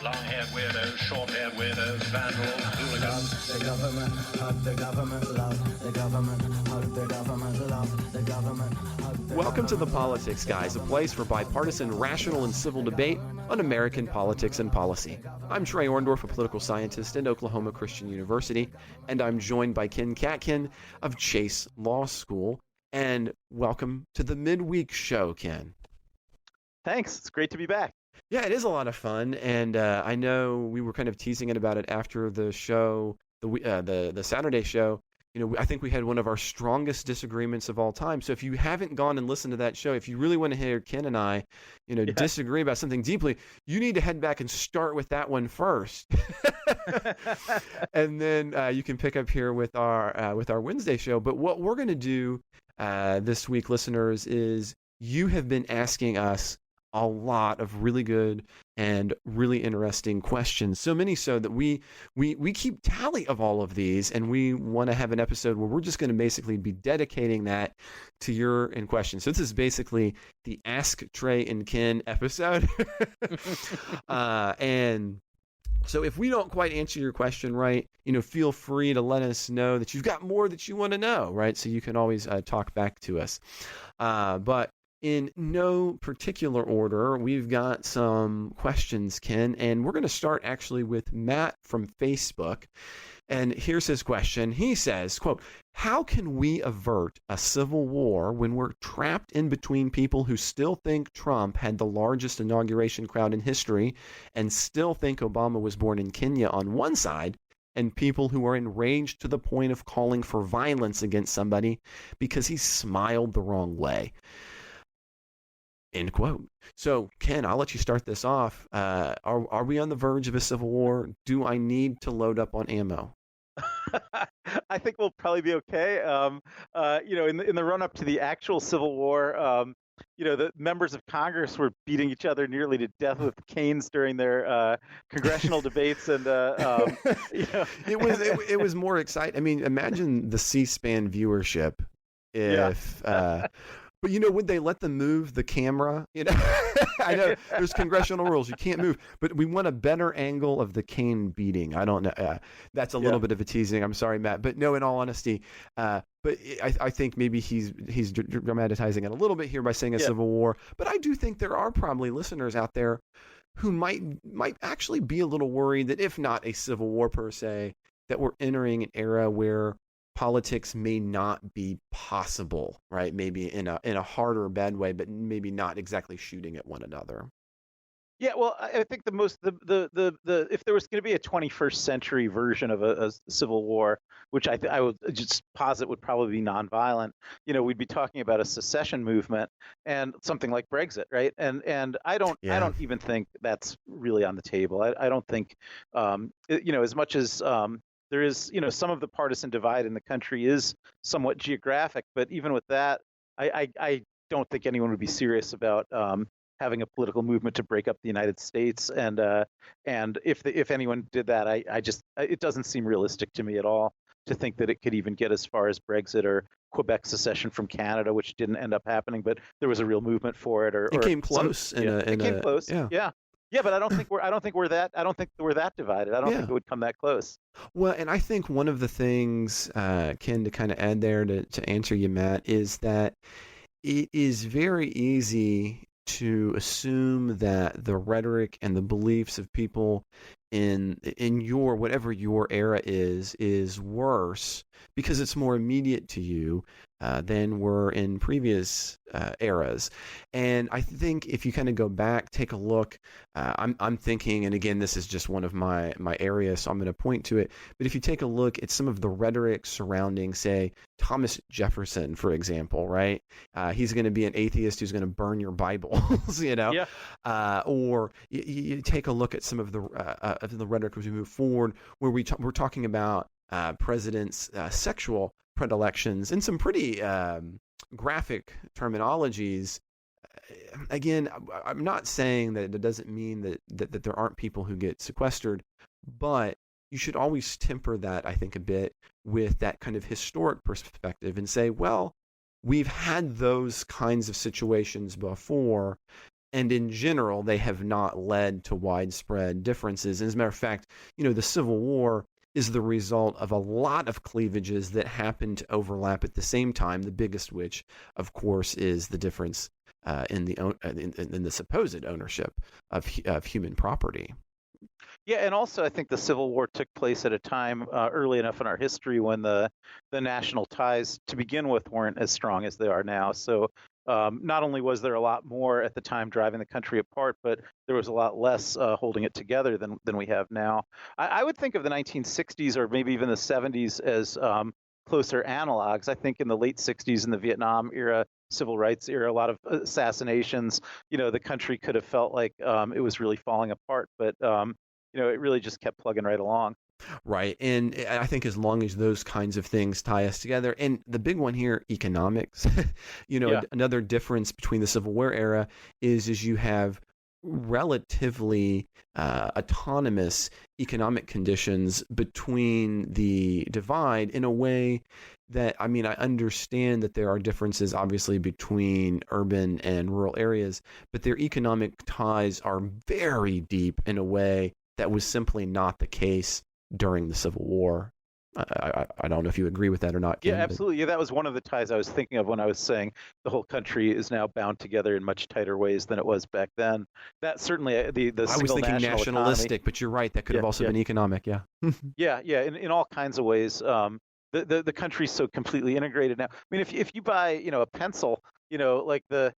long-haired weirdos, short-haired weirdos, vandals, hooligans. The government, hug the government, love the government, hug the government, love the government, hug the Welcome to The Politics Guys, a place for bipartisan, rational, and civil debate on American politics and policy. I'm Trey Orndorff, a political scientist at Oklahoma Christian University, and I'm joined by Ken Katkin of Chase Law School. And welcome to the midweek show, Ken. Thanks. It's great to be back. Yeah, it is a lot of fun, and I know we were kind of teasing it about it after the show, the Saturday show. You know, I think we had one of our strongest disagreements of all time. So if you haven't gone and listened to that show, if you really want to hear Ken and I, disagree about something deeply, you need to head back and start with that one first, and then you can pick up here with our Wednesday show. But what we're going to do this week, listeners, is you have been asking us a lot of really good and really interesting questions. So many so that we keep tally of all of these, and we want to have an episode where we're just going to basically be dedicating that to your questions. So this is basically the Ask Trey and Ken episode. And so if we don't quite answer your question right, feel free to let us know that you've got more that you want to know, right? So you can always talk back to us. But in no particular order, we've got some questions, Ken, and we're going to start actually with Matt from Facebook. And here's his question. He says, quote, "How can we avert a civil war when we're trapped in between people who still think Trump had the largest inauguration crowd in history and still think Obama was born in Kenya on one side, and people who are enraged to the point of calling for violence against somebody because he smiled the wrong way?" End quote. So, Ken, I'll let you start this off. Are we on the verge of a civil war? Do I need to load up on ammo? I think we'll probably be okay. In the run-up to the actual Civil War, the members of Congress were beating each other nearly to death with canes during their congressional debates, and it was more exciting. I mean, imagine the C-SPAN viewership if. Yeah. But, would they let them move the camera? I know there's congressional rules. You can't move. But we want a better angle of the cane beating. I don't know. That's a little bit of a teasing. I'm sorry, Matt. But no, in all honesty, but I think maybe he's dramatizing it a little bit here by saying a civil war. But I do think there are probably listeners out there who might actually be a little worried that if not a civil war per se, that we're entering an era where politics may not be possible, right? Maybe in a hard or bad way, but maybe not exactly shooting at one another. Yeah, well, I think the if there was going to be a 21st century version of a civil war, which I would just posit would probably be nonviolent, we'd be talking about a secession movement and something like Brexit, right? And I don't even think that's really on the table. I don't think as much as there is, some of the partisan divide in the country is somewhat geographic, but even with that, I don't think anyone would be serious about having a political movement to break up the United States. And if anyone did that, it doesn't seem realistic to me at all to think that it could even get as far as Brexit or Quebec secession from Canada, which didn't end up happening, but there was a real movement for it. It came close. It came close. Yeah, but I don't think we're that divided. I don't think it would come that close. Well, and I think one of the things, Ken, to kind of add there to answer you, Matt, is that it is very easy to assume that the rhetoric and the beliefs of people in your whatever your era is worse because it's more immediate to you than were in previous eras. And I think if you kind of go back, take a look, I'm thinking, and again, this is just one of my areas, so I'm going to point to it. But if you take a look at some of the rhetoric surrounding, say, Thomas Jefferson, for example, right? He's going to be an atheist who's going to burn your Bibles, or you take a look at some of the rhetoric as we move forward, where we're talking about presidents' sexual predilections and some pretty graphic terminologies. Again, I'm not saying that it doesn't mean that there aren't people who get sequestered, but you should always temper that, I think, a bit with that kind of historic perspective and say, well, we've had those kinds of situations before, And in general, they have not led to widespread differences. And as a matter of fact, the Civil War is the result of a lot of cleavages that happen to overlap at the same time, the biggest which, of course, is the difference in the supposed ownership of human property. Yeah, and also I think the Civil War took place at a time early enough in our history when the national ties to begin with weren't as strong as they are now. So not only was there a lot more at the time driving the country apart, but there was a lot less holding it together than we have now. I would think of the 1960s or maybe even the 70s as closer analogs. I think in the late 60s, in the Vietnam era, civil rights era, a lot of assassinations. The country could have felt like it was really falling apart, but it really just kept plugging right along. Right. And I think as long as those kinds of things tie us together, and the big one here, economics, Yeah. another difference between the Civil War era is you have relatively autonomous economic conditions between the divide in a way that, I understand that there are differences obviously between urban and rural areas, but their economic ties are very deep in a way that was simply not the case during the Civil War. I don't know if you agree with that or not, Ken. Yeah, absolutely. Yeah, that was one of the ties I was thinking of when I was saying the whole country is now bound together in much tighter ways than it was back then. That certainly the I was thinking nationalistic, economy, but you're right. That could have also been economic. Yeah. yeah, in all kinds of ways. The country's so completely integrated now. I mean, if you buy a pencil, like the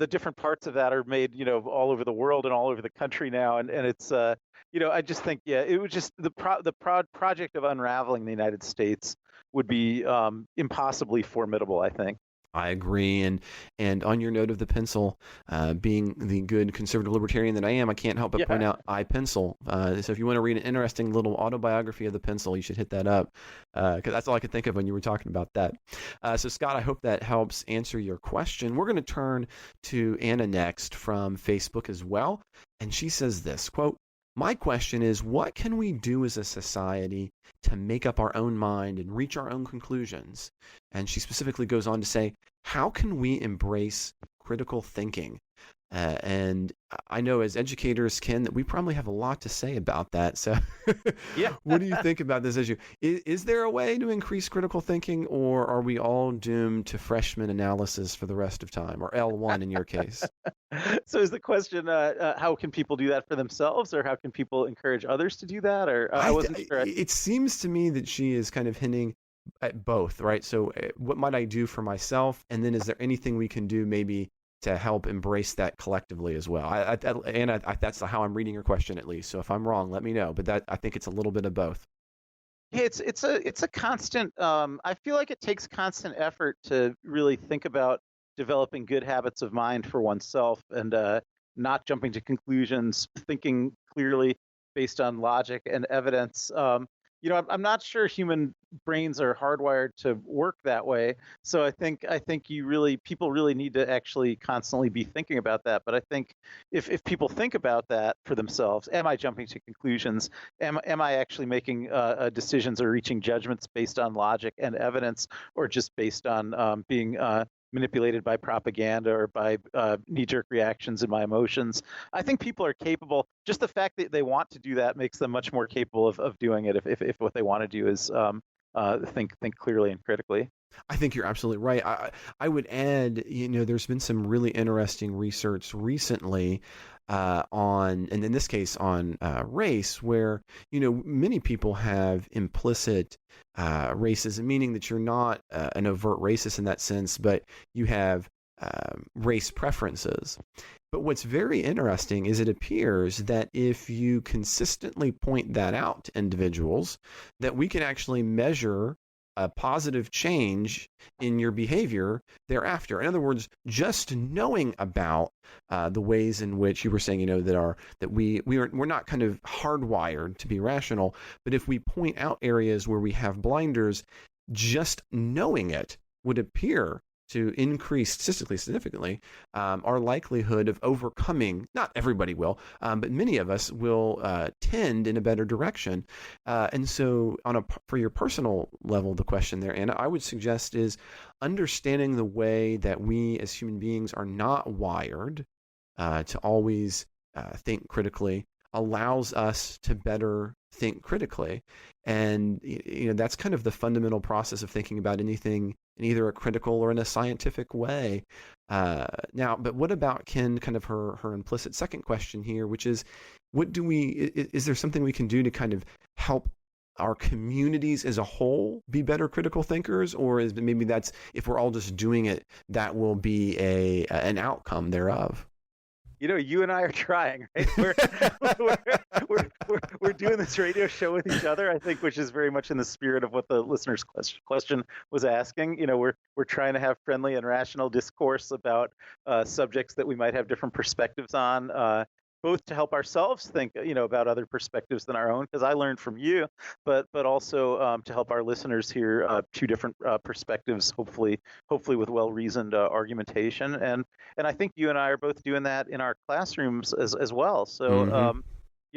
different parts of that are made all over the world and all over the country now, and it's I just think it was just the project of unraveling the United States would be impossibly formidable, I think. I agree. And on your note of the pencil, being the good conservative libertarian that I am, I can't help but point out I pencil. So if you want to read an interesting little autobiography of the pencil, you should hit that up, because that's all I could think of when you were talking about that. So Scott, I hope that helps answer your question. We're going to turn to Anna next from Facebook as well. And she says this, quote, "My question is, what can we do as a society to make up our own mind and reach our own conclusions?" And she specifically goes on to say, how can we embrace critical thinking? And I know as educators, Ken, that we probably have a lot to say about that. So Yeah. what do you think about this issue? Is there a way to increase critical thinking, or are we all doomed to freshman analysis for the rest of time, or L1 in your case? So is the question, how can people do that for themselves, or how can people encourage others to do that? Or I wasn't sure. It seems to me that she is kind of hinting at both, right? So what might I do for myself? And then is there anything we can do maybe to help embrace that collectively as well? That's how I'm reading your question, at least. So if I'm wrong, let me know. But I think it's a little bit of both. Yeah, it's a constant. I feel like it takes constant effort to really think about developing good habits of mind for oneself, and not jumping to conclusions, thinking clearly based on logic and evidence. I'm not sure human brains are hardwired to work that way. So I think people really need to actually constantly be thinking about that. But I think if people think about that for themselves, am I jumping to conclusions? Am I actually making decisions or reaching judgments based on logic and evidence, or just based on being manipulated by propaganda or by knee-jerk reactions in my emotions? I think people are capable. Just the fact that they want to do that makes them much more capable of doing it if what they want to do is think clearly and critically. I think you're absolutely right. I would add, there's been some really interesting research recently on, and in this case on race, where many people have implicit racism, meaning that you're not an overt racist in that sense, but you have race preferences. But what's very interesting is it appears that if you consistently point that out to individuals, that we can actually measure a positive change in your behavior thereafter. In other words, just knowing about the ways in which you were saying, that we're not kind of hardwired to be rational, but if we point out areas where we have blinders, just knowing it would appear to increase statistically significantly our likelihood of overcoming. Not everybody will, but many of us will tend in a better direction. And so for your personal level, the question there, Anna, I would suggest is understanding the way that we as human beings are not wired to always think critically allows us to better think critically. And that's kind of the fundamental process of thinking about anything in either a critical or in a scientific way. Now, but what about Ken, kind of her implicit second question here, which is, is there something we can do to kind of help our communities as a whole be better critical thinkers, or is maybe that's, if we're all just doing it, that will be an outcome thereof? You and I are trying, right? We're doing this radio show with each other, I think, which is very much in the spirit of what the listener's question was asking. We're trying to have friendly and rational discourse about subjects that we might have different perspectives on, both to help ourselves think, about other perspectives than our own, because I learned from you, but also to help our listeners hear two different perspectives, hopefully with well-reasoned argumentation. And I think you and I are both doing that in our classrooms as well. So,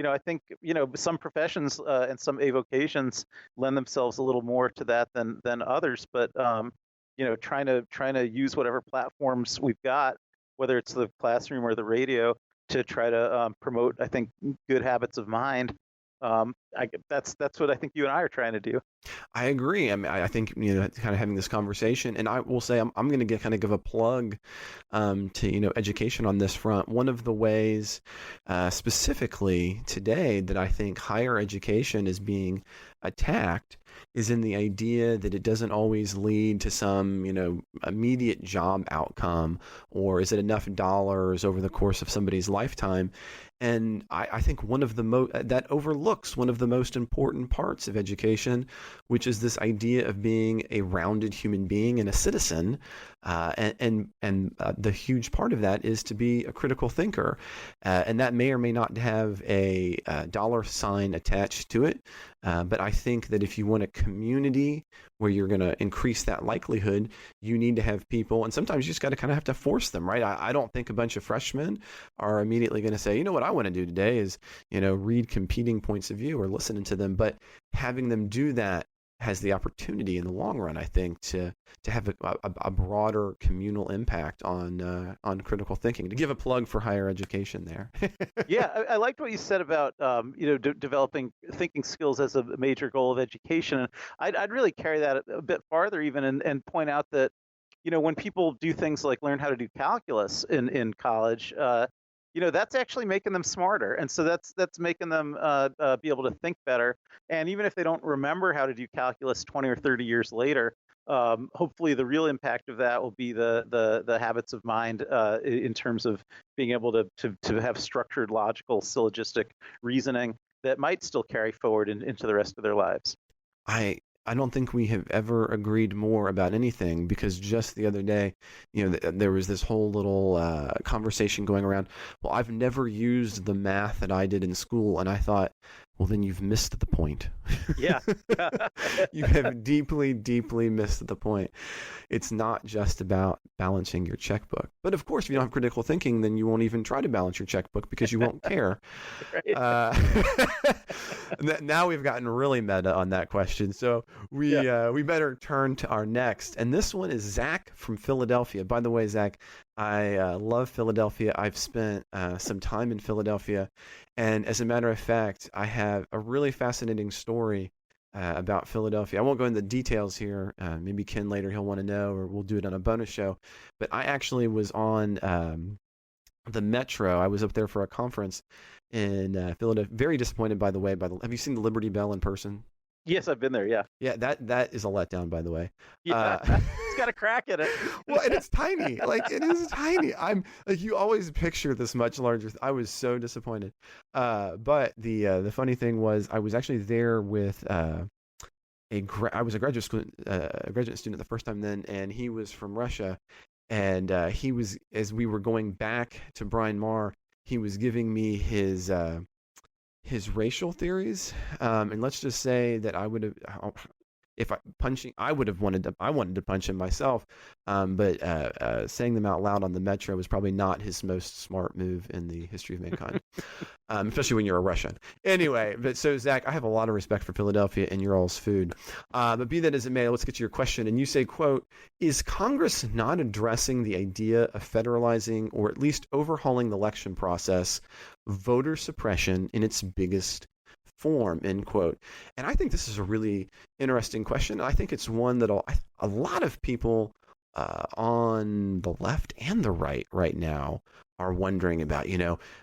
I think, some professions and some avocations lend themselves a little more to that than others. But, trying to use whatever platforms we've got, whether it's the classroom or the radio, to try to promote, I think, good habits of mind. That's what I think you and I are trying to do. I agree. I mean, I think, kind of having this conversation, and I will say I'm going to kind of give a plug to, education on this front. One of the ways specifically today that I think higher education is being attacked is in the idea that it doesn't always lead to some, immediate job outcome, or is it enough dollars over the course of somebody's lifetime? And I think one of the that overlooks one of the most important parts of education, which is this idea of being a rounded human being and a citizen. And the huge part of that is to be a critical thinker. And that may or may not have a dollar sign attached to it. But I think that if you want a community where you're going to increase that likelihood, you need to have people, and sometimes you just got to kind of have to force them, right? I don't think a bunch of freshmen are immediately going to say, what I want to do today is, read competing points of view or listening to them. But having them do that has the opportunity in the long run, I think, to have a broader communal impact on critical thinking. To give a plug for higher education there. Yeah, I liked what you said about developing thinking skills as a major goal of education. And I'd really carry that a bit farther even, and point out that when people do things like learn how to do calculus in college, that's actually making them smarter. And so that's making them be able to think better. And even if they don't remember how to do calculus 20 or 30 years later, hopefully the real impact of that will be the habits of mind in terms of being able to have structured, logical, syllogistic reasoning that might still carry forward into the rest of their lives. I don't think we have ever agreed more about anything, because just the other day, there was this whole little conversation going around. Well, I've never used the math that I did in school, and I thought, well, then you've missed the point. Yeah. You have deeply, deeply missed the point. It's not just about balancing your checkbook. But of course, if you don't have critical thinking, then you won't even try to balance your checkbook because you won't care. Now we've gotten really meta on that question. So we better turn to our next. And this one is Zach from Philadelphia. By the way, Zach, I love Philadelphia. I've spent some time in Philadelphia. And as a matter of fact, I have a really fascinating story about Philadelphia. I won't go into the details here. Maybe Ken later he'll want to know, or we'll do it on a bonus show. But I actually was on the Metro. I was up there for a conference in Philadelphia. Very disappointed, by the way. Have you seen the Liberty Bell in person? Yes, I've been there. Yeah. Yeah, that is a letdown, by the way. Yeah, it's got a crack in it. Well, and it's tiny. Like, it is tiny. I'm like, you always picture this much larger. I was so disappointed. But the funny thing was, I was actually there with I was a graduate student the first time then, and he was from Russia, and he was, as we were going back to Bryn Mawr, he was giving me his racial theories, and let's just say that I would have, if I would have I wanted to punch him myself, but saying them out loud on the metro was probably not his most smart move in the history of mankind, especially when you're a Russian. Anyway, but so Zach, I have a lot of respect for Philadelphia and your all's food. But be that as it may, let's get to your question. And you say, quote, is Congress not addressing the idea of federalizing or at least overhauling the election process, voter suppression in its biggest form, end quote. And I think this is a really interesting question. I think it's one that a lot of people on the left and the right now are wondering about.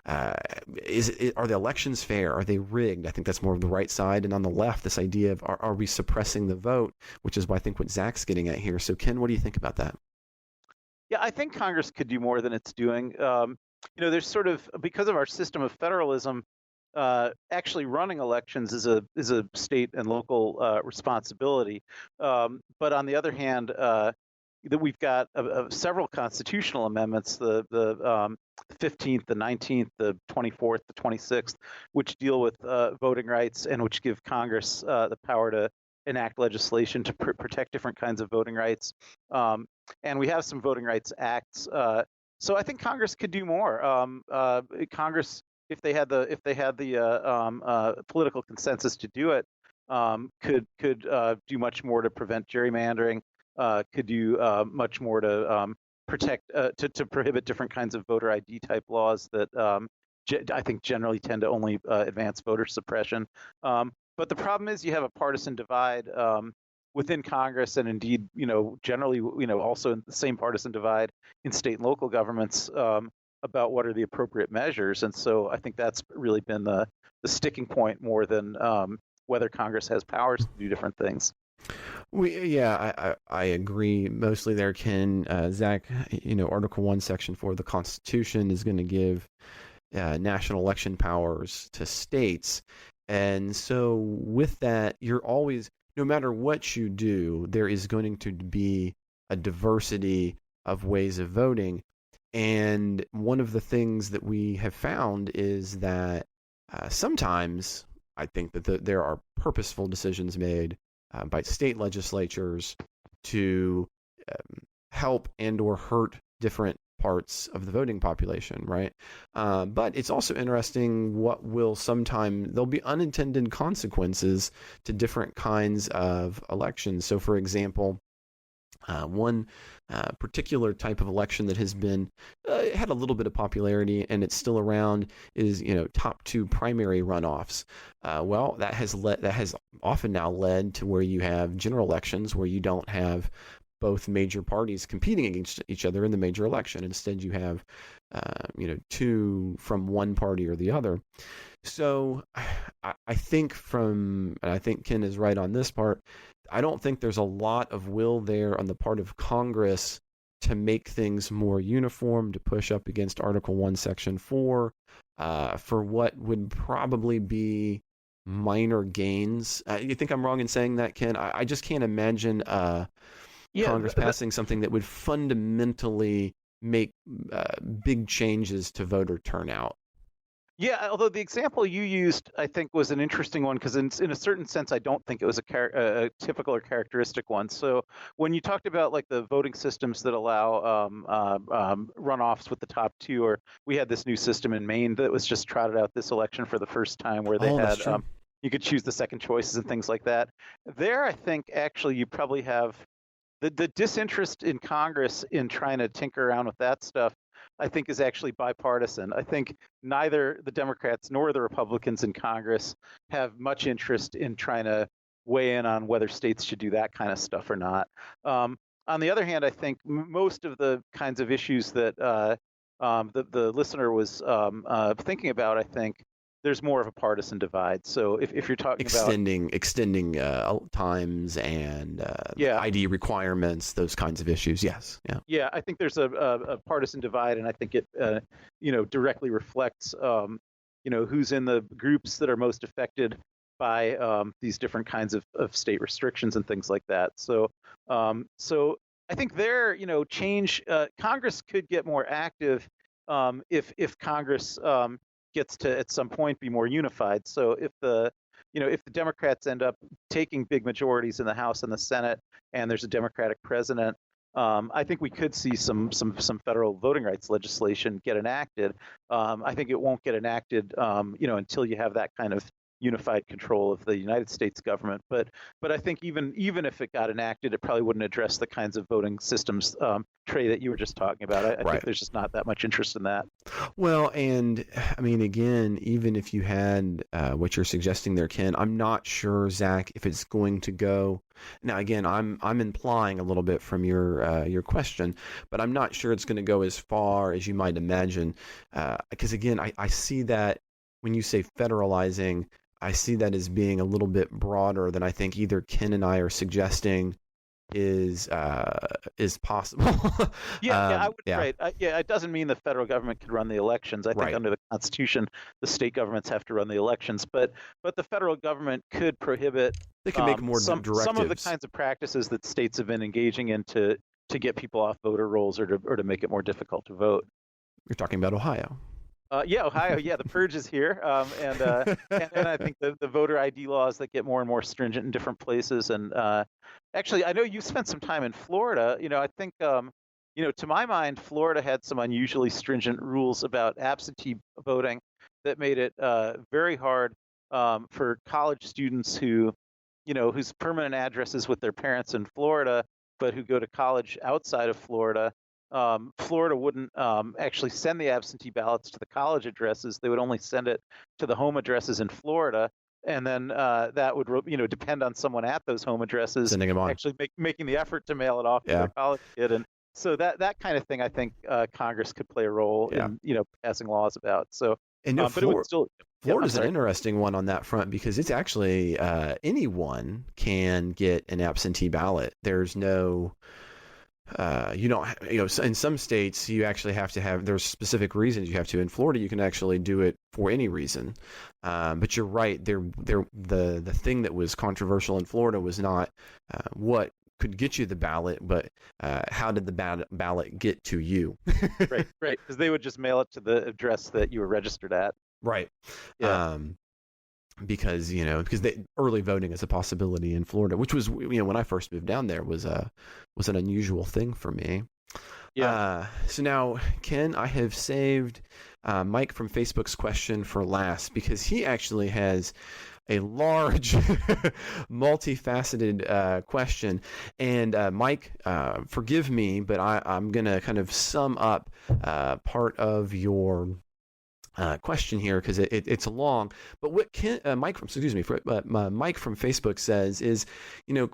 Are the elections fair? Are they rigged? I think that's more of the right side. And on the left, this idea of are we suppressing the vote, which is I think what Zach's getting at here. So Ken, what do you think about that? Yeah, I think Congress could do more than it's doing. There's sort of, because of our system of federalism, actually running elections is a state and local responsibility. But on the other hand, that we've got several constitutional amendments, the 15th, the 19th, the 24th, the 26th, which deal with voting rights and which give Congress the power to enact legislation to protect different kinds of voting rights. And we have some voting rights acts. So I think Congress could do more. Congress, if they had the political consensus to do it, could do much more to prevent gerrymandering. Could do much more to protect to prohibit different kinds of voter ID type laws that I think generally tend to only advance voter suppression. But the problem is you have a partisan divide within Congress, and indeed, generally, also the same partisan divide in state and local governments about what are the appropriate measures. And so I think that's really been the sticking point more than whether Congress has powers to do different things. I agree mostly there, Ken. Zach, Article 1, Section 4 of the Constitution is going to give national election powers to states. And so with that, you're always, no matter what you do, there is going to be a diversity of ways of voting. And one of the things that we have found is that sometimes I think that there are purposeful decisions made by state legislatures to help and or hurt different parts of the voting population, right? But it's also interesting there'll be unintended consequences to different kinds of elections. So for example, one particular type of election that has been had a little bit of popularity and it's still around is top two primary runoffs. Well, that has often now led to where you have general elections where you don't have both major parties competing against each other in the major election. Instead, you have two from one party or the other. So I think Ken is right on this part. I don't think there's a lot of will there on the part of Congress to make things more uniform, to push up against Article 1, Section 4, for what would probably be minor gains. You think I'm wrong in saying that, Ken? I just can't imagine Congress passing something that would fundamentally make big changes to voter turnout. Yeah, although the example you used, I think, was an interesting one because in a certain sense, I don't think it was a typical or characteristic one. So when you talked about like the voting systems that allow runoffs with the top two, or we had this new system in Maine that was just trotted out this election for the first time where they had you could choose the second choices and things like that. There, I think actually you probably have the disinterest in Congress in trying to tinker around with that stuff, I think, is actually bipartisan. I think neither the Democrats nor the Republicans in Congress have much interest in trying to weigh in on whether states should do that kind of stuff or not. On the other hand, I think most of the kinds of issues that the listener was thinking about, I think there's more of a partisan divide. So if you're talking extending times and ID requirements, those kinds of issues, yes, yeah, I think there's a partisan divide, and I think it directly reflects who's in the groups that are most affected by these different kinds of state restrictions and things like that. So I think change Congress could get more active if Congress gets to at some point be more unified. So if the if the Democrats end up taking big majorities in the House and the Senate, and there's a Democratic president, I think we could see some federal voting rights legislation get enacted. I think it won't get enacted, until you have that kind of unified control of the United States government. But I think even if it got enacted, it probably wouldn't address the kinds of voting systems, Trey, that you were just talking about. I Right. think there's just not that much interest in that. Well, and I mean, again, even if you had what you're suggesting there, Ken, I'm not sure, Zach, if it's going to go. Now, again, I'm implying a little bit from your question, but I'm not sure it's going to go as far as you might imagine, because again, I see that when you say federalizing, I see that as being a little bit broader than I think either Ken and I are suggesting is possible. I would. Yeah. Right. It doesn't mean the federal government can run the elections. I think Right. under the Constitution, the state governments have to run the elections. But the federal government could prohibit They can make more some of the directives. kinds of practices that states have been engaging in to get people off voter rolls, or to make it more difficult to vote. You're talking about Ohio. Ohio. Yeah, the purge is here, and I think the voter ID laws that get more and more stringent in different places. And actually, I know you spent some time in Florida. I think to my mind, Florida had some unusually stringent rules about absentee voting that made it very hard for college students whose permanent address is with their parents in Florida, but who go to college outside of Florida. Florida wouldn't actually send the absentee ballots to the college addresses. They would only send it to the home addresses in Florida, and then that would depend on someone at those home addresses Sending them on. actually making the effort to mail it off to their college kid. And so that kind of thing, I think Congress could play a role in passing laws about. So, And no, but it would still. Florida's I'm an sorry. interesting one on that front because it's actually anyone can get an absentee ballot. There's no you don't in some states you actually have to have, there's specific reasons you have to. In Florida you can actually do it for any reason, but you're right, the thing that was controversial in Florida was not what could get you the ballot, but how did the ballot get to you? Right, because they would just mail it to the address that you were registered at. Right. Yeah. Because early voting is a possibility in Florida, which was when I first moved down there was an unusual thing for me. Yeah. So now, Ken, I have saved Mike from Facebook's question for last because he actually has a large, multifaceted question. And Mike, forgive me, but I'm going to kind of sum up part of your question here because it's long. But what Mike from Facebook says is,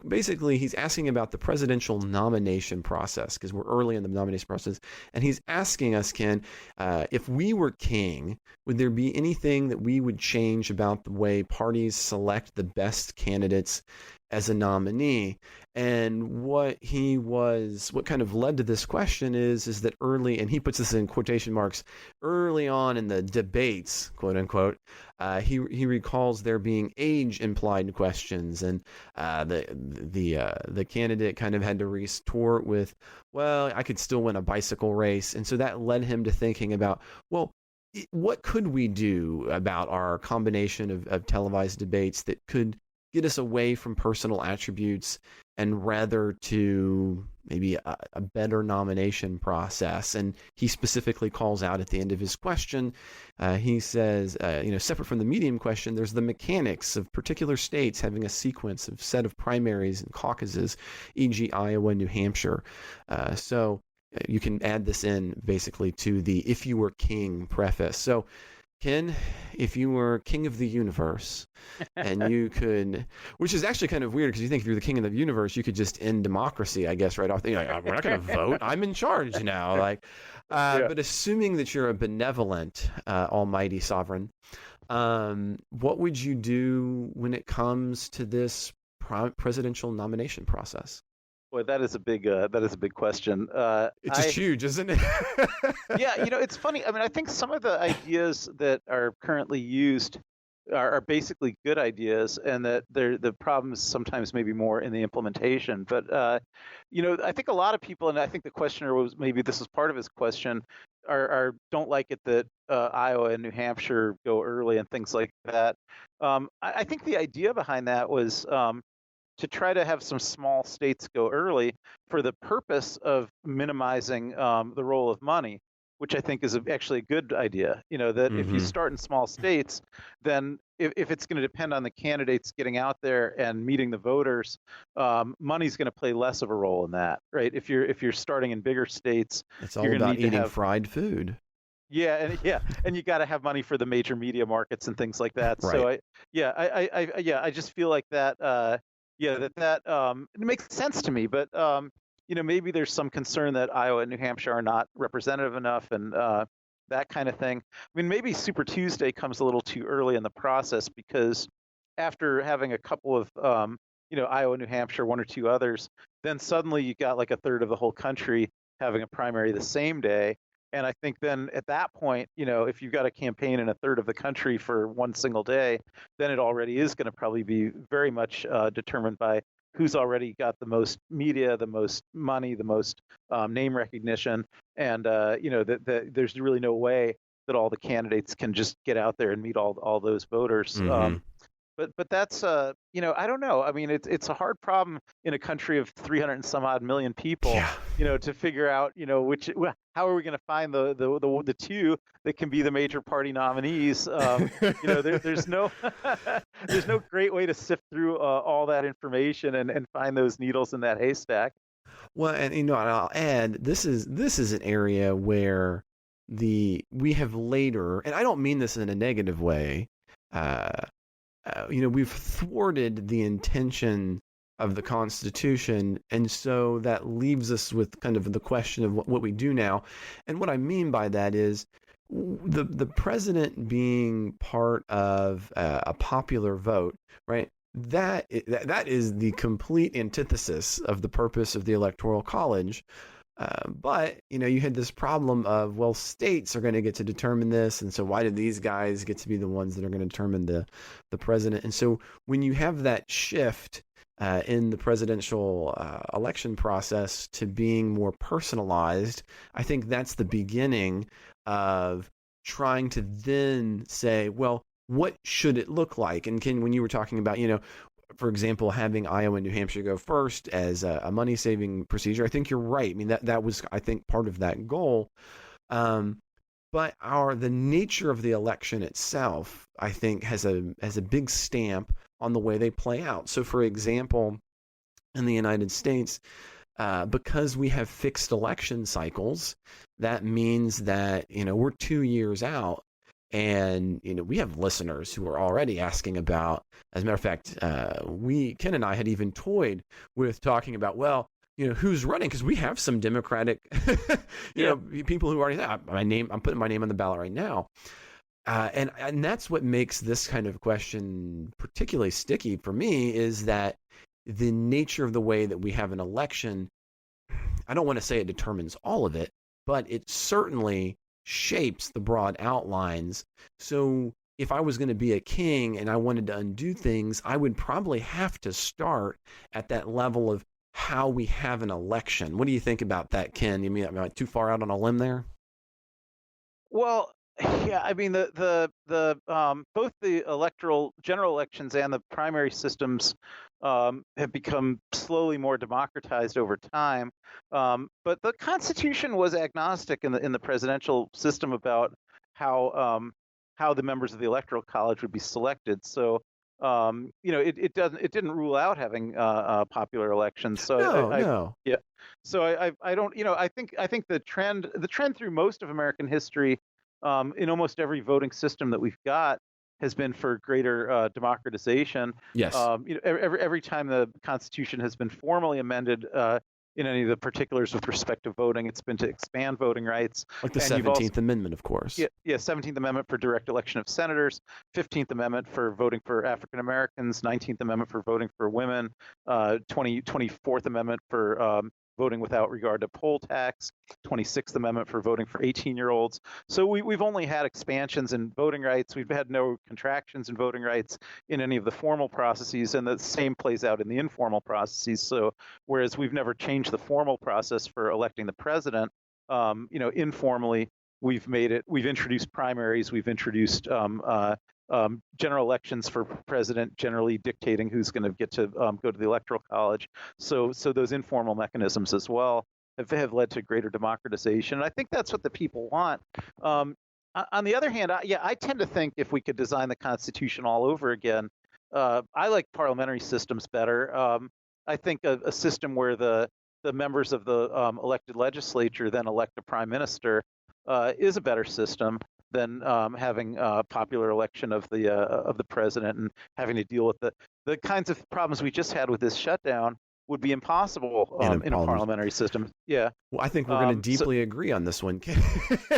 basically he's asking about the presidential nomination process because we're early in the nomination process, and he's asking us, Ken, if we were king, would there be anything that we would change about the way parties select the best candidates as a nominee? And what kind of led to this question is that early, and he puts this in quotation marks, early on in the debates, quote unquote, he recalls there being age implied questions, and the candidate kind of had to retort with, well, I could still win a bicycle race. And so that led him to thinking about, well, what could we do about our combination of televised debates that could get us away from personal attributes and rather to maybe a better nomination process? And he specifically calls out at the end of his question, he says, separate from the medium question, there's the mechanics of particular states having a sequence of set of primaries and caucuses, e.g. Iowa and New Hampshire. So you can add this in basically to the if you were king preface. So Ken, if you were king of the universe and you could, which is actually kind of weird because you think if you're the king of the universe, you could just end democracy, I guess, right off. We're not going to vote. I'm in charge now. But assuming that you're a benevolent, almighty sovereign, what would you do when it comes to this presidential nomination process? Boy, that is a big question. It's just huge, isn't it? Yeah, it's funny. I mean, I think some of the ideas that are currently used are basically good ideas, and that the problem is sometimes maybe more in the implementation. But I think a lot of people, and I think the questioner maybe this was part of his question, don't like it that Iowa and New Hampshire go early and things like that. I think the idea behind that was to try to have some small states go early for the purpose of minimizing the role of money, which I think is actually a good idea. That if you Mm-hmm. start in small states, then if it's going to depend on the candidates getting out there and meeting the voters, money's going to play less of a role in that, right? If you're starting in bigger states, It's you're all going to about need to eating have fried food. and you got to have money for the major media markets and things like that. So Right. I just feel like that. It makes sense to me, but maybe there's some concern that Iowa and New Hampshire are not representative enough, and that kind of thing. I mean, maybe Super Tuesday comes a little too early in the process because after having a couple of Iowa, New Hampshire, one or two others, then suddenly you got like a third of the whole country having a primary the same day. And I think then at that point, if you've got a campaign in a third of the country for one single day, then it already is going to probably be very much determined by who's already got the most media, the most money, the most name recognition. And, that there's really no way that all the candidates can just get out there and meet all those voters. Mm-hmm. But that's I don't know. I mean, it's a hard problem in a country of 300 and some odd million people, Yeah. to figure out, how are we going to find the two that can be the major party nominees? There's no there's no great way to sift through all that information and find those needles in that haystack. Well, and and I'll add this is an area where we have later, and I don't mean this in a negative way. Uh, we've thwarted the intention of the Constitution, and so that leaves us with kind of the question of what we do now. And what I mean by that is the president being part of a popular vote, right? That is the complete antithesis of the purpose of the Electoral College. But you had this problem of, well, states are going to get to determine this, and so why did these guys get to be the ones that are going to determine the president? And so when you have that shift in the presidential election process to being more personalized, I think that's the beginning of trying to then say, well, what should it look like? And Ken, when you were talking about, for example, having Iowa and New Hampshire go first as a money-saving procedure, I think you're right. I mean, that was, I think, part of that goal. But the nature of the election itself, I think, has a big stamp on the way they play out. So, for example, in the United States, because we have fixed election cycles, that means that we're 2 years out. And we have listeners who are already asking about. As a matter of fact, Ken and I had even toyed with talking about, well, who's running, because we have some Democratic, people who already have my name. I'm putting my name on the ballot right now, and that's what makes this kind of question particularly sticky for me, is that the nature of the way that we have an election. I don't want to say it determines all of it, but it certainly shapes the broad outlines. So if I was going to be a king and I wanted to undo things, I would probably have to start at that level of how we have an election. What do you think about that, Ken? You mean am I too far out on a limb there? Well, yeah, I mean the both the general elections and the primary systems have become slowly more democratized over time. But the Constitution was agnostic in the presidential system about how the members of the Electoral College would be selected. So it didn't rule out having popular elections. So No. yeah. So I don't I think the trend through most of American history, in almost every voting system that we've got, has been for greater democratization. Yes. Every time the Constitution has been formally amended in any of the particulars with respect to voting, it's been to expand voting rights. Like the And you've also 17th Amendment, of course. yeah, 17th Amendment for direct election of senators, 15th Amendment for voting for African Americans, 19th Amendment for voting for women, 24th Amendment for voting without regard to poll tax, 26th Amendment for voting for 18-year-olds. So we've only had expansions in voting rights. We've had no contractions in voting rights in any of the formal processes, and the same plays out in the informal processes. So whereas we've never changed the formal process for electing the president, informally, We've introduced primaries. We've introduced general elections for president, generally dictating who's going to get to go to the electoral college. So those informal mechanisms as well have led to greater democratization. And I think that's what the people want. On the other hand, I tend to think if we could design the Constitution all over again, I like parliamentary systems better. I think a system where the members of the elected legislature then elect a prime minister is a better system than having a popular election of the president and having to deal with the kinds of problems we just had with this shutdown would be impossible in a parliamentary system. Yeah. Well, I think we're going to deeply agree on this one.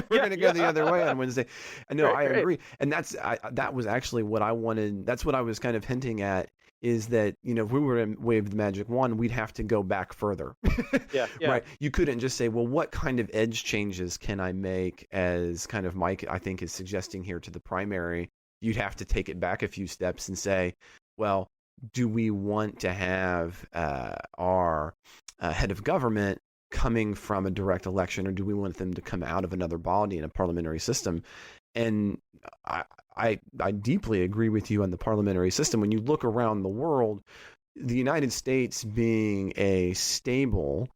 We're going to go the other way on Wednesday. No, I agree. And that was actually what I wanted. That's what I was kind of hinting at, is that, if we were to wave the magic wand, we'd have to go back further. Yeah. Right. You couldn't just say, well, what kind of edge changes can I make, as kind of Mike, I think, is suggesting here to the primary. You'd have to take it back a few steps and say, well, do we want to have our head of government coming from a direct election, or do we want them to come out of another body in a parliamentary system? And I deeply agree with you on the parliamentary system. When you look around the world, the United States being a stable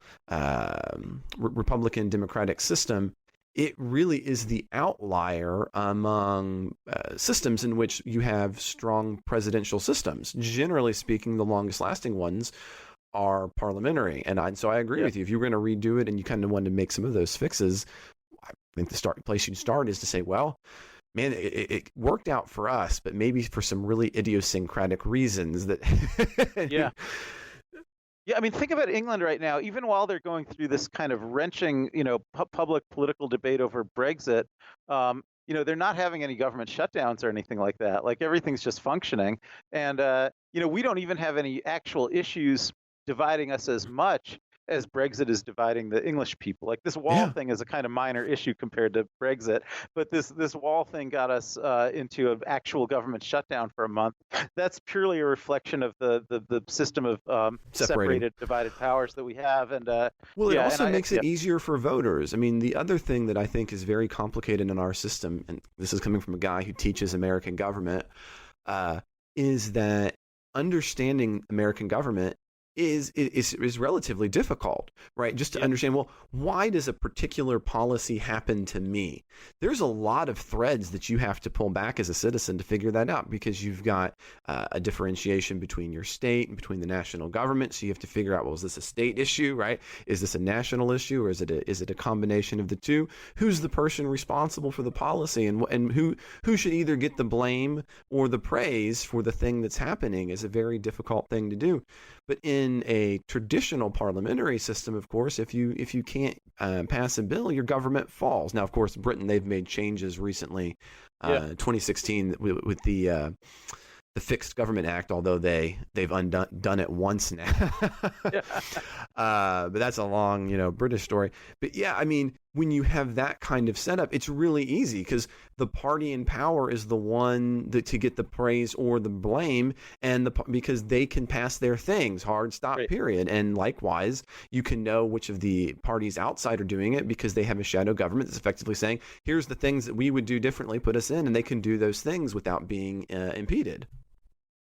Republican democratic system, it really is the outlier among systems in which you have strong presidential systems. Generally speaking, the longest lasting ones are parliamentary. And so I agree with you. If you were going to redo it and you kind of wanted to make some of those fixes, I think the place you'd start is to say, well, man, it worked out for us, but maybe for some really idiosyncratic reasons that. Yeah. Yeah, I mean, think about England right now. Even while they're going through this kind of wrenching, public political debate over Brexit, they're not having any government shutdowns or anything like that. Like, everything's just functioning. And, we don't even have any actual issues dividing us as much as Brexit is dividing the English people. Like, this wall thing is a kind of minor issue compared to Brexit, but this wall thing got us into an actual government shutdown for a month. That's purely a reflection of the system of separated, divided powers that we have. And it also makes it easier for voters. I mean, the other thing that I think is very complicated in our system, and this is coming from a guy who teaches American government, is that understanding American government is relatively difficult, right? Just to understand, well, why does a particular policy happen to me? There's a lot of threads that you have to pull back as a citizen to figure that out, because you've got a differentiation between your state and between the national government. So you have to figure out, well, is this a state issue, right? Is this a national issue, or is it a combination of the two? Who's the person responsible for the policy, and who should either get the blame or the praise for the thing that's happening is a very difficult thing to do. But in a traditional parliamentary system, of course, if you can't pass a bill, your government falls. Now, of course, Britain, they've made changes recently, 2016 with the Fixed Government Act, although they've done it once now. But that's a long, British story. But yeah, I mean, when you have that kind of setup, it's really easy, because the party in power is the one to get the praise or the blame, and because they can pass their things, hard stop, period. And likewise, you can know which of the parties outside are doing it, because they have a shadow government that's effectively saying, here's the things that we would do differently, put us in, and they can do those things without being impeded.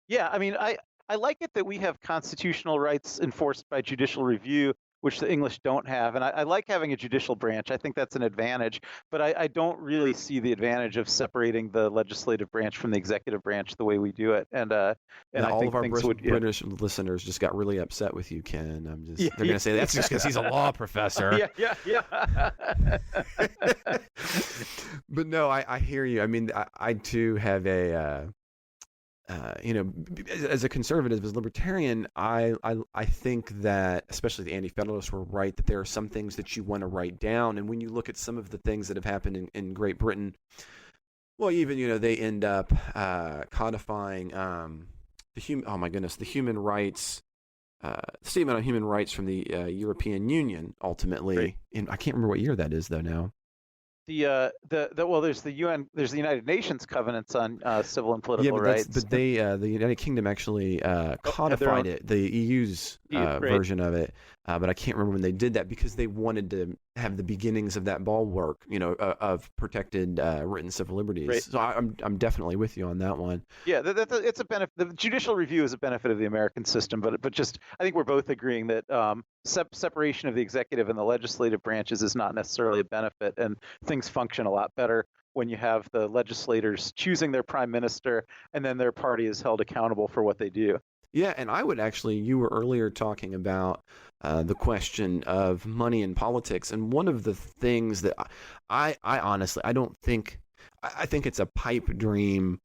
Yeah, I mean, I like it that we have constitutional rights enforced by judicial review, which the English don't have. And I like having a judicial branch. I think that's an advantage. But I don't really see the advantage of separating the legislative branch from the executive branch the way we do it. And I all think of our British listeners just got really upset with you, Ken. They're going to say that's just because he's a law professor. Yeah. But no, I hear you. I mean, I too have a. As a conservative, as a libertarian, I think that, especially the anti-federalists were right, that there are some things that you want to write down. And when you look at some of the things that have happened in Great Britain, well, even, they end up codifying the human rights, statement on human rights from the European Union, ultimately. And I can't remember what year that is, though, now. There's the UN, there's the United Nations covenants on civil and political rights. But the United Kingdom actually codified it, the EU's version of it. But I can't remember when they did that, because they wanted to have the beginnings of that bulwark, of protected written civil liberties. Right. So I'm definitely with you on that one. Yeah, it's a benefit. The judicial review is a benefit of the American system, but just I think we're both agreeing that separation of the executive and the legislative branches is not necessarily a benefit, and things function a lot better when you have the legislators choosing their prime minister, and then their party is held accountable for what they do. Yeah, and I would actually, you were earlier talking about the question of money in politics, and one of the things that I honestly, I think it's a pipe dream,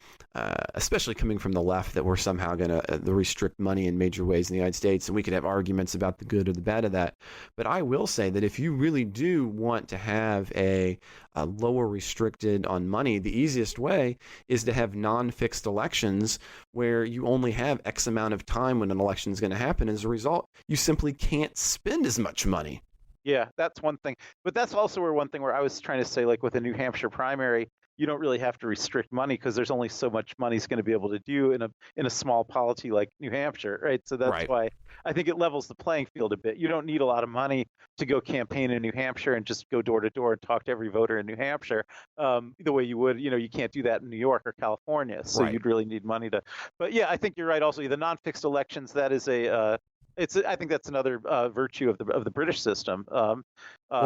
especially coming from the left, that we're somehow going to restrict money in major ways in the United States, and we could have arguments about the good or the bad of that. But I will say that if you really do want to have a lower restricted on money, the easiest way is to have non-fixed elections where you only have X amount of time when an election is going to happen. As a result, you simply can't spend as much money. Yeah, that's one thing. But that's also one thing where I was trying to say, like with a New Hampshire primary, you don't really have to restrict money because there's only so much money's going to be able to do in a small polity like New Hampshire, right? So that's why I think it levels the playing field a bit. You don't need a lot of money to go campaign in New Hampshire and just go door to door and talk to every voter in New Hampshire the way you would. You can't do that in New York or California, so you'd really need money to. But yeah, I think you're right. Also, the non-fixed elections, that is I think that's another virtue of the British system. Well,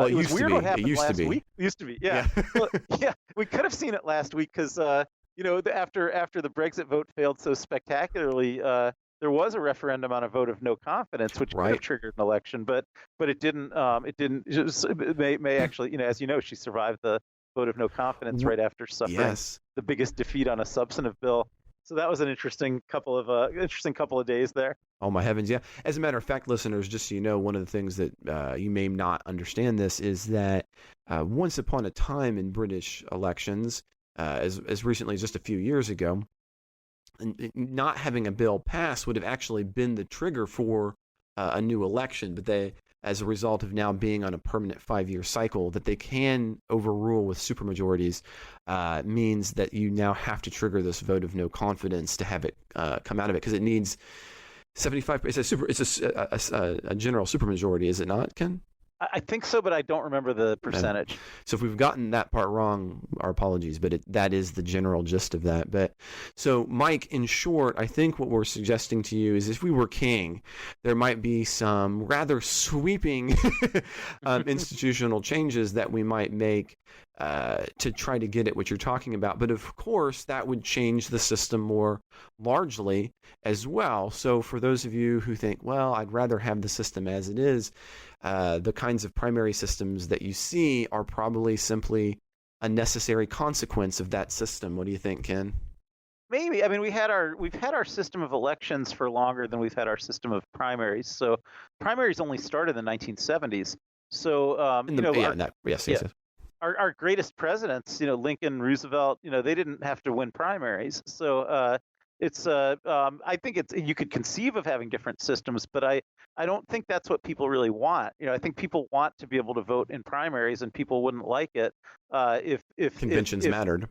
it was weird what happened last week. It used to be, yeah. Well, yeah, we could have seen it last week because after the Brexit vote failed so spectacularly, there was a referendum on a vote of no confidence, which could have triggered an election, but it didn't. It didn't. May actually, as you know, she survived the vote of no confidence right after suffering the biggest defeat on a substantive bill. So that was an interesting couple of days there. Oh my heavens, yeah. As a matter of fact, listeners, just so you know, one of the things that you may not understand this is that once upon a time in British elections, as recently as just a few years ago, not having a bill pass would have actually been the trigger for a new election. But they, as a result of now being on a permanent 5-year cycle that they can overrule with supermajorities, means that you now have to trigger this vote of no confidence to have it come out of it, because it needs 75. It's a general supermajority, is it not, Ken? I think so, but I don't remember the percentage. So if we've gotten that part wrong, our apologies, but that is the general gist of that. But so, Mike, in short, I think what we're suggesting to you is if we were king, there might be some rather sweeping institutional changes that we might make to try to get at what you're talking about. But of course, that would change the system more largely as well. So for those of you who think, well, I'd rather have the system as it is, the kinds of primary systems that you see are probably simply a necessary consequence of that system. What do you think, Ken? Maybe. I mean, we've had our system of elections for longer than we've had our system of primaries. So primaries only started in the 1970s. So our greatest presidents, Lincoln, Roosevelt, they didn't have to win primaries. So I think you could conceive of having different systems, but I don't think that's what people really want. I think people want to be able to vote in primaries, and people wouldn't like it if conventions mattered.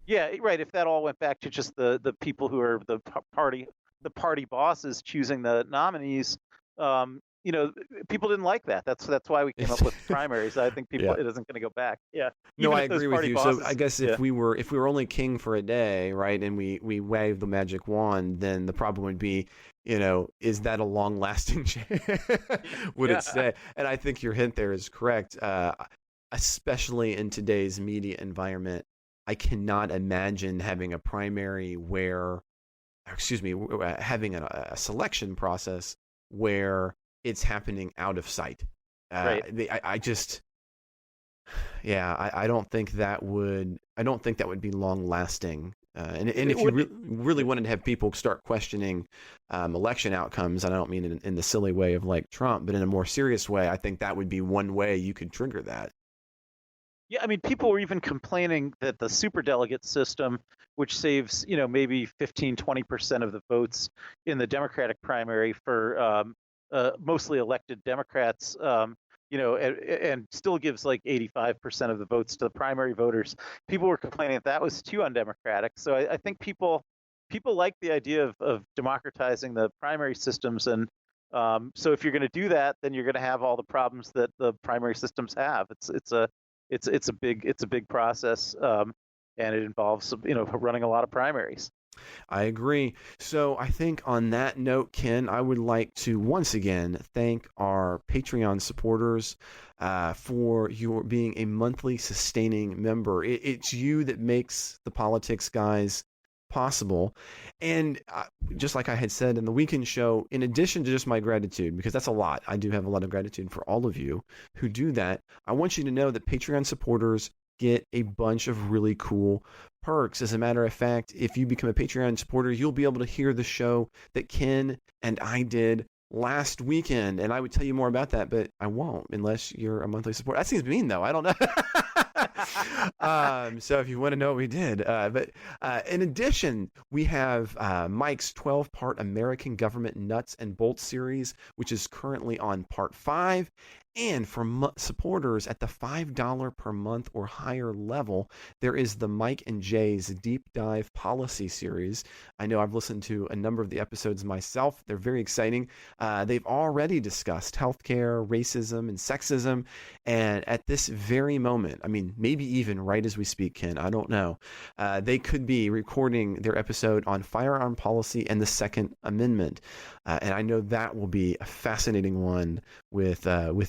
Yeah, right. If that all went back to just the people who are the party bosses choosing the nominees, people didn't like that. That's why we came up with primaries. I think it isn't going to go back. Yeah. No, I agree with you. Bosses, so I guess if we were only king for a day, right, and we waved the magic wand, then the problem would be, is that a long-lasting change? Would it stay? And I think your hint there is correct. Especially in today's media environment, I cannot imagine having a primary having a selection process where it's happening out of sight. I don't think that would be long lasting. And if you really wanted to have people start questioning election outcomes, and I don't mean in the silly way of like Trump, but in a more serious way, I think that would be one way you could trigger that. Yeah, I mean, people were even complaining that the superdelegate system, which saves, maybe 15-20% of the votes in the Democratic primary for mostly elected Democrats, and still gives like 85% of the votes to the primary voters. People were complaining that was too undemocratic. So I think people like the idea of democratizing the primary systems, and So if you're going to do that, then you're going to have all the problems that the primary systems have. It's a big process, and it involves running a lot of primaries. I agree. So I think on that note, Ken, I would like to once again thank our Patreon supporters for your being a monthly sustaining member. It's you that makes the Politics Guys possible. And just like I had said in the weekend show, in addition to just my gratitude, because that's a lot, I do have a lot of gratitude for all of you who do that. I want you to know that Patreon supporters get a bunch of really cool perks. As a matter of fact, if you become a Patreon supporter, you'll be able to hear the show that Ken and I did last weekend. And I would tell you more about that, but I won't unless you're a monthly supporter. That seems mean, though. I don't know. So if you want to know what we did. But in addition, we have Mike's 12-part American Government Nuts and Bolts series, which is currently on part 5. And for supporters at the $5 per month or higher level, there is the Mike and Jay's Deep Dive Policy series. I know I've listened to a number of the episodes myself. They're very exciting. They've already discussed healthcare, racism, and sexism. And at this very moment, I mean, maybe even right as we speak, Ken, I don't know, they could be recording their episode on firearm policy and the Second Amendment. And I know that will be a fascinating one with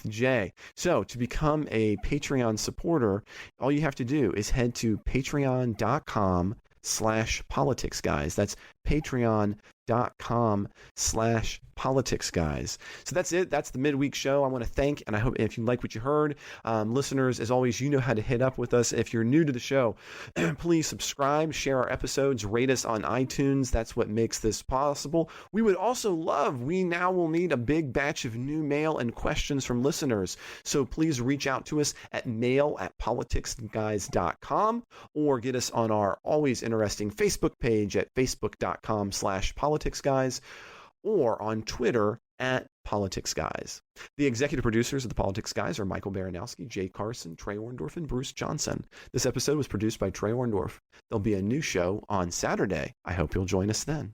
Jay. So to become a Patreon supporter, all you have to do is head to patreon.com/politicsguys. That's patreon.com/politicsguys. So that's it. That's the midweek show. I want to thank, and I hope if you like what you heard, listeners, as always, you know how to hit up with us. If you're new to the show, please subscribe, share our episodes, rate us on iTunes. That's what makes this possible. We would also we now will need a big batch of new mail and questions from listeners. So please reach out to us at mail@politicsguys.com or get us on our always interesting Facebook page at facebook.com/politicsguys or on Twitter at Politics Guys. The executive producers of the Politics Guys are Michael Baranowski, Jay Carson, Trey Orndorff, and Bruce Johnson. This episode was produced by Trey Orndorff. There'll be a new show on Saturday. I hope you'll join us then.